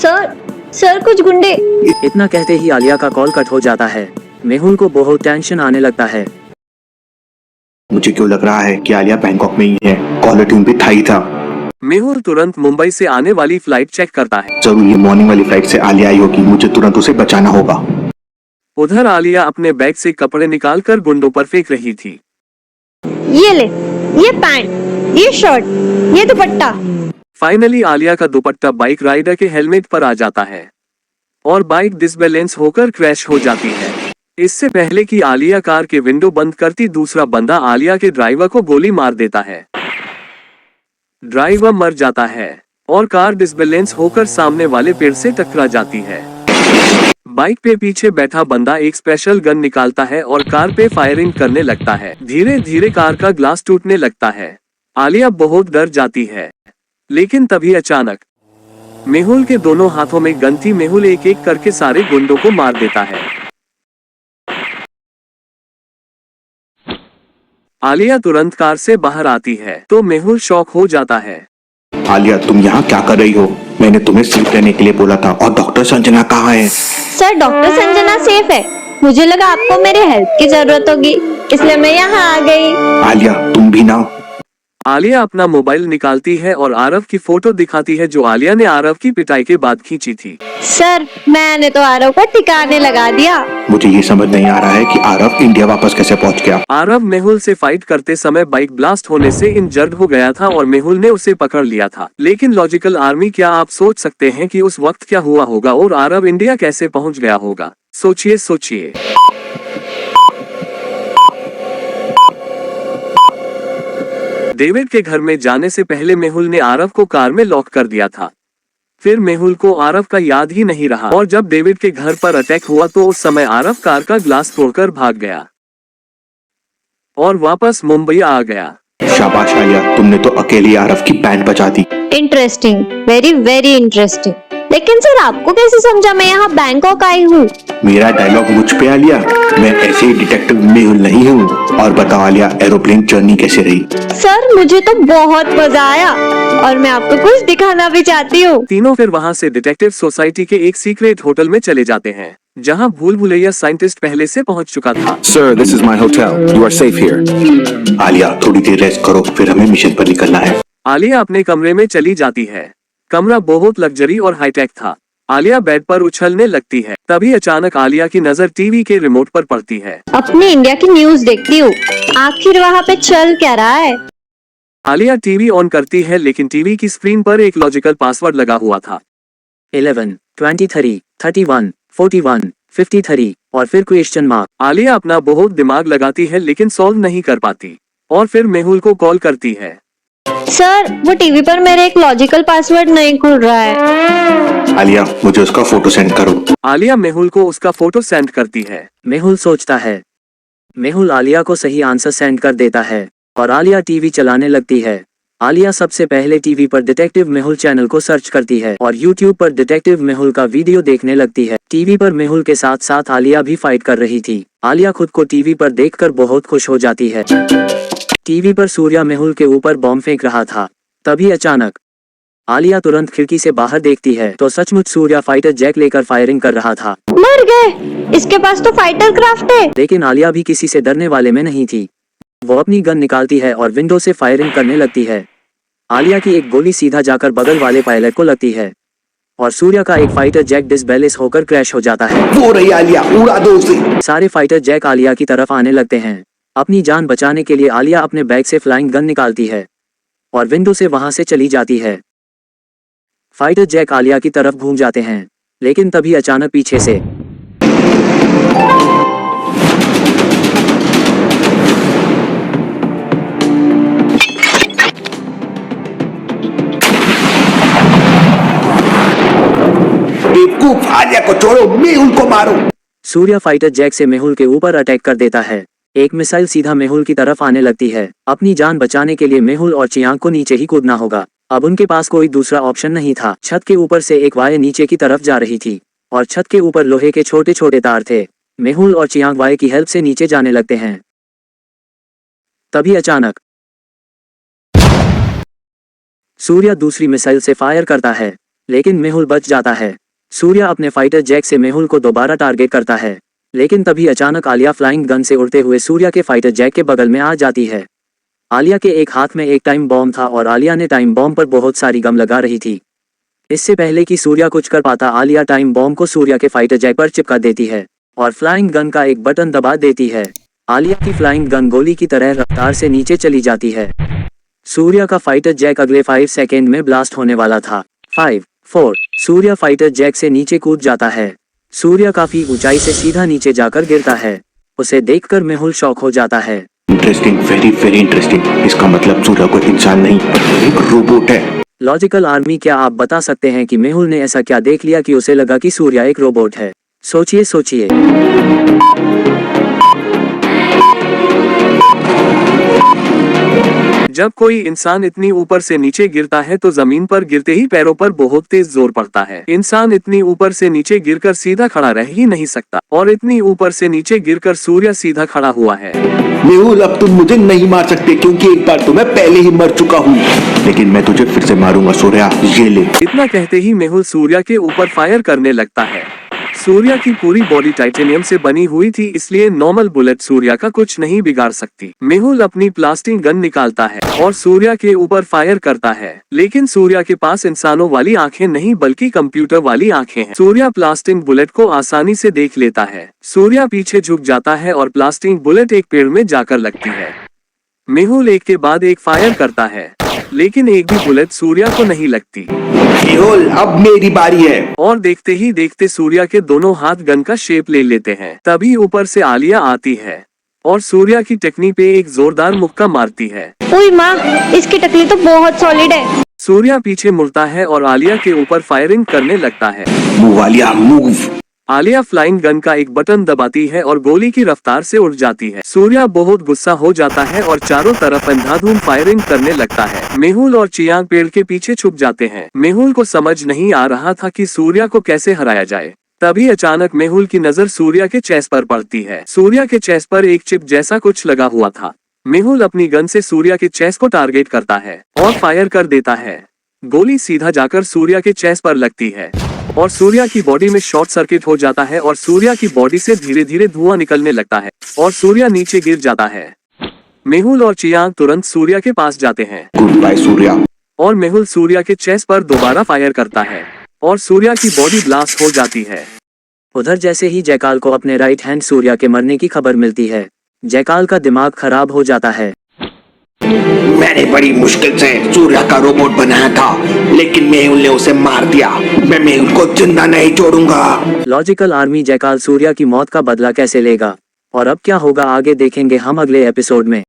Sir sir कुछ गुंडे। इतना कहते ही आलिया का कॉल कट हो जाता है। मेहुल को बहुत टेंशन आने लगता है। मुझे क्यों लग रहा है कि आलिया बैंकॉक में ही है। कॉलर ट्यून भी था ही था। मेहुल तुरंत मुंबई से आने वाली फ्लाइट चेक करता है। जरूर ये मॉर्निंग वाली फ्लाइट से आलिया आई होगी। मुझे तुरंत उसे बचाना होगा। उधर आलिया अपने बैग से कपड़े निकालकर गुंडों पर फेंक रही थी। ये ले, ये पैंट, ये शर्ट, ये दुपट्टा। फाइनली आलिया का दुपट्टा बाइक राइडर के हेलमेट पर आ जाता है और बाइक डिसबैलेंस होकर क्रैश हो जाती है। इससे पहले कि आलिया कार के विंडो बंद करती, दूसरा बंदा आलिया के ड्राइवर को गोली मार देता है। ड्राइवर मर जाता है और कार डिसबैलेंस होकर सामने वाले पेड़ से टकरा जाती है। बाइक पे पीछे बैठा बंदा एक स्पेशल गन निकालता है और कार पे फायरिंग करने लगता है। धीरे धीरे कार का ग्लास टूटने लगता है। आलिया बहुत डर जाती है, लेकिन तभी अचानक मेहुल के दोनों हाथों में गन थी। मेहुल एक एक करके सारे गुंडों को मार देता है। आलिया तुरंत कार से बाहर आती है तो मेहुल शॉक हो जाता है। आलिया, तुम यहाँ क्या कर रही हो? मैंने तुम्हें सेफ रहने के लिए बोला था। और डॉक्टर संजना कहाँ है? सर डॉक्टर संजना सेफ है। मुझे लगा आपको मेरे हेल्प की जरूरत होगी, इसलिए मैं यहाँ आ गई। आलिया, तुम भी ना। आलिया अपना मोबाइल निकालती है और आरव की फोटो दिखाती है जो आलिया ने आरव की पिटाई के बाद खींची थी। सर मैंने तो आरव को ठिकाने लगा दिया। मुझे ये समझ नहीं आ रहा है कि आरव इंडिया वापस कैसे पहुँच गया। आरव मेहुल से फाइट करते समय बाइक ब्लास्ट होने से इंजर्ड हो गया था और मेहुल ने उसे पकड़ लिया था। लेकिन लॉजिकल आर्मी, क्या आप सोच सकते हैं कि उस वक्त क्या हुआ होगा और आरव इंडिया कैसे पहुँच गया होगा? सोचिए सोचिए। डेविड के घर में जाने से पहले मेहुल ने आरव को कार में लॉक कर दिया था। फिर मेहुल को आरव का याद ही नहीं रहा और जब डेविड के घर पर अटैक हुआ तो उस समय आरव कार का ग्लास तोड़कर भाग गया और वापस मुंबई आ गया। शाबाश आलिया, तुमने तो अकेली आरव की बैंड बचा दी। Interesting, very very interesting. लेकिन सर आपको कैसे समझा मैं यहाँ बैंकॉक आई हूँ? मेरा डायलॉग मुझ पे आलिया। मैं ऐसे ही डिटेक्टिव मेहुल नहीं हूँ। और बताओ आलिया, एरोप्लेन जर्नी कैसे रही? सर मुझे तो बहुत मजा आया और मैं आपको कुछ दिखाना भी चाहती हूँ। तीनों फिर वहाँ से डिटेक्टिव सोसाइटी के एक सीक्रेट होटल में चले जाते हैं जहाँ भूल भुलैया साइंटिस्ट पहले से पहुँच चुका था। Sir, this is my hotel. You are safe here. Alia, थोड़ी देर रेस्ट करो, फिर हमें मिशन पर निकलना है। आलिया अपने कमरे में चली जाती है। कमरा बहुत लग्जरी और हाईटेक था। आलिया बेड पर उछलने लगती है। तभी अचानक आलिया की नजर टीवी के रिमोट पर पड़ती है। अपने इंडिया की न्यूज देखती हूँ, आखिर वहाँ पे चल क्या रहा है? आलिया टीवी ऑन करती है लेकिन टीवी की स्क्रीन पर एक लॉजिकल पासवर्ड लगा हुआ था। 11, 23, 31, 41, 53 और फिर क्वेश्चन मार्क। आलिया अपना बहुत दिमाग लगाती है लेकिन सॉल्व नहीं कर पाती और फिर मेहुल को कॉल करती है। सर वो टीवी पर मेरे एक लॉजिकल पासवर्ड नहीं खुल रहा है। आलिया, मुझे उसका फोटो सेंड करो। आलिया मेहुल को उसका फोटो सेंड करती है। मेहुल सोचता है। मेहुल आलिया को सही आंसर सेंड कर देता है और आलिया टीवी चलाने लगती है। आलिया सबसे पहले टीवी पर डिटेक्टिव मेहुल चैनल को सर्च करती है और यूट्यूब पर डिटेक्टिव मेहुल का वीडियो देखने लगती है। टीवी पर मेहुल के साथ साथ आलिया भी फाइट कर रही थी। आलिया खुद को टीवी पर देखकर बहुत खुश हो जाती है। टीवी पर सूर्या मेहुल के ऊपर बॉम्ब फेंक रहा था। तभी अचानक आलिया तुरंत खिड़की से बाहर देखती है तो सचमुच सूर्या फाइटर जैक लेकर फायरिंग कर रहा था। मर गए, इसके पास तो फाइटर क्राफ्ट है। लेकिन आलिया भी किसी से डरने वाले में नहीं थी। वो अपनी गन निकालती है और विंडो से फायरिंग करने लगती है। आलिया की एक गोली सीधा जाकर बगल वाले पायलट को लगती है और सूर्या का एक फाइटर जैक डिसबैलेंस होकर क्रैश हो जाता है। वो रही आलिया, उड़ा दो उसे। सारे फाइटर जैक आलिया की तरफ आने लगते हैं। अपनी जान बचाने के लिए आलिया अपने बैग से फ्लाइंग गन निकालती है और विंडो से वहां से चली जाती है। फाइटर जैक आलिया की तरफ घूम जाते हैं लेकिन तभी अचानक पीछे से बेवकूफ, आलिया को छोड़ो, मेहुल को मारो। सूर्या फाइटर जैक से मेहुल के ऊपर अटैक कर देता है। एक मिसाइल सीधा मेहुल की तरफ आने लगती है। अपनी जान बचाने के लिए मेहुल और चियांग को नीचे ही कूदना होगा। अब उनके पास कोई दूसरा ऑप्शन नहीं था। छत के ऊपर से एक वायर नीचे की तरफ जा रही थी और छत के ऊपर लोहे के छोटे छोटे तार थे। मेहुल और चियांग वायर की हेल्प से नीचे जाने लगते हैं। तभी अचानक सूर्या दूसरी मिसाइल से फायर करता है लेकिन मेहुल बच जाता है। सूर्य अपने फाइटर जैक से मेहुल को दोबारा टारगेट करता है, लेकिन तभी अचानक आलिया फ्लाइंग गन से उड़ते हुए सूर्य के फाइटर जैक के बगल में आ जाती है। आलिया के एक हाथ में एक टाइम बॉम्ब था और आलिया ने टाइम बॉम्ब पर बहुत सारी गम लगा रही थी। इससे पहले कि सूर्य कुछ कर पाता, आलिया टाइम बॉम्ब को सूर्य के फाइटर जैक पर चिपका देती है और फ्लाइंग गन का एक बटन दबा देती है। आलिया की फ्लाइंग गन गोली की तरह रफ्तार से नीचे चली जाती है। सूर्य का फाइटर जैक अगले 5 सेकेंड में ब्लास्ट होने वाला था। 5, 4, सूर्य फाइटर जैक से नीचे कूद जाता है। सूर्य काफी ऊंचाई से सीधा नीचे जाकर गिरता है। उसे देखकर मेहुल शॉक हो जाता है। Interesting, very very interesting. इसका मतलब सूर्य कोई इंसान नहीं, एक रोबोट है। लॉजिकल आर्मी, क्या आप बता सकते हैं कि मेहुल ने ऐसा क्या देख लिया कि उसे लगा कि सूर्य एक रोबोट है? सोचिए सोचिए। जब कोई इंसान इतनी ऊपर से नीचे गिरता है तो जमीन पर गिरते ही पैरों पर बहुत तेज जोर पड़ता है। इंसान इतनी ऊपर से नीचे गिरकर सीधा खड़ा रह ही नहीं सकता, और इतनी ऊपर से नीचे गिरकर सूर्य सीधा खड़ा हुआ है। मेहुल, अब तुम मुझे नहीं मार सकते क्योंकि एक बार तो मैं पहले ही मर चुका हूँ, लेकिन मैं तुझे फिर से मारूंगा सूर्य, ये ले। इतना कहते ही मेहुल सूर्य के ऊपर फायर करने लगता है। सूर्य की पूरी बॉडी टाइटेनियम से बनी हुई थी, इसलिए नॉर्मल बुलेट सूर्य का कुछ नहीं बिगाड़ सकती। मेहुल अपनी प्लास्टिक गन निकालता है और सूर्य के ऊपर फायर करता है, लेकिन सूर्य के पास इंसानों वाली आंखें नहीं बल्कि कंप्यूटर वाली आंखें हैं। सूर्य प्लास्टिक बुलेट को आसानी से देख लेता है। सूर्य पीछे झुक जाता है और प्लास्टिक बुलेट एक पेड़ में जाकर लगती है। मेहुल एक के बाद एक फायर करता है, लेकिन एक भी बुलेट सूर्य को नहीं लगती। मेहुल, अब मेरी बारी है। और देखते ही देखते सूर्य के दोनों हाथ गन का शेप ले लेते हैं। तभी ऊपर से आलिया आती है और सूर्य की टकनी पे एक जोरदार मुक्का मारती है। ओए माँ, इसकी टकली तो बहुत सॉलिड है। सूर्य पीछे मुड़ता है और आलिया के ऊपर फायरिंग करने लगता है। Move Alia, move. Alia flying gun का एक बटन दबाती है और गोली की रफ्तार से उड़ जाती है। सूर्य बहुत गुस्सा हो जाता है और चारों तरफ अंधाधुंध फायरिंग करने लगता है। मेहुल और चियांग पेड़ के पीछे छुप जाते हैं। मेहुल को समझ नहीं आ रहा था कि सूर्य को कैसे हराया जाए। तभी अचानक मेहुल की नजर सूर्य के चेस्ट पर पड़ती है। सूर्य के चेस्ट पर एक चिप जैसा कुछ लगा हुआ था। मेहुल अपनी गन से सूर्य के चेस्ट को टारगेट करता है और फायर कर देता है। गोली सीधा जाकर सूर्य के चेस्ट पर लगती है और सूर्य की बॉडी में शॉर्ट सर्किट हो जाता है और सूर्य की बॉडी से धीरे धीरे धुआं निकलने लगता है और सूर्य नीचे गिर जाता है। मेहुल और चियांग तुरंत सूर्य के पास जाते हैं। गुड बाय सूर्य। और मेहुल सूर्य के चेस्ट पर दोबारा फायर करता है और सूर्य की बॉडी ब्लास्ट हो जाती है। उधर जैसे ही जयकाल को अपने राइट हैंड सूर्य के मरने की खबर मिलती है, जयकाल का दिमाग खराब हो जाता है। मैंने बड़ी मुश्किल से सूर्य का रोबोट बनाया था, लेकिन मेहुल ने उसे मार दिया। मैं मेहुल को जिंदा नहीं छोड़ूंगा। लॉजिकल आर्मी, जयकाल सूर्य की मौत का बदला कैसे लेगा और अब क्या होगा आगे देखेंगे हम अगले एपिसोड में।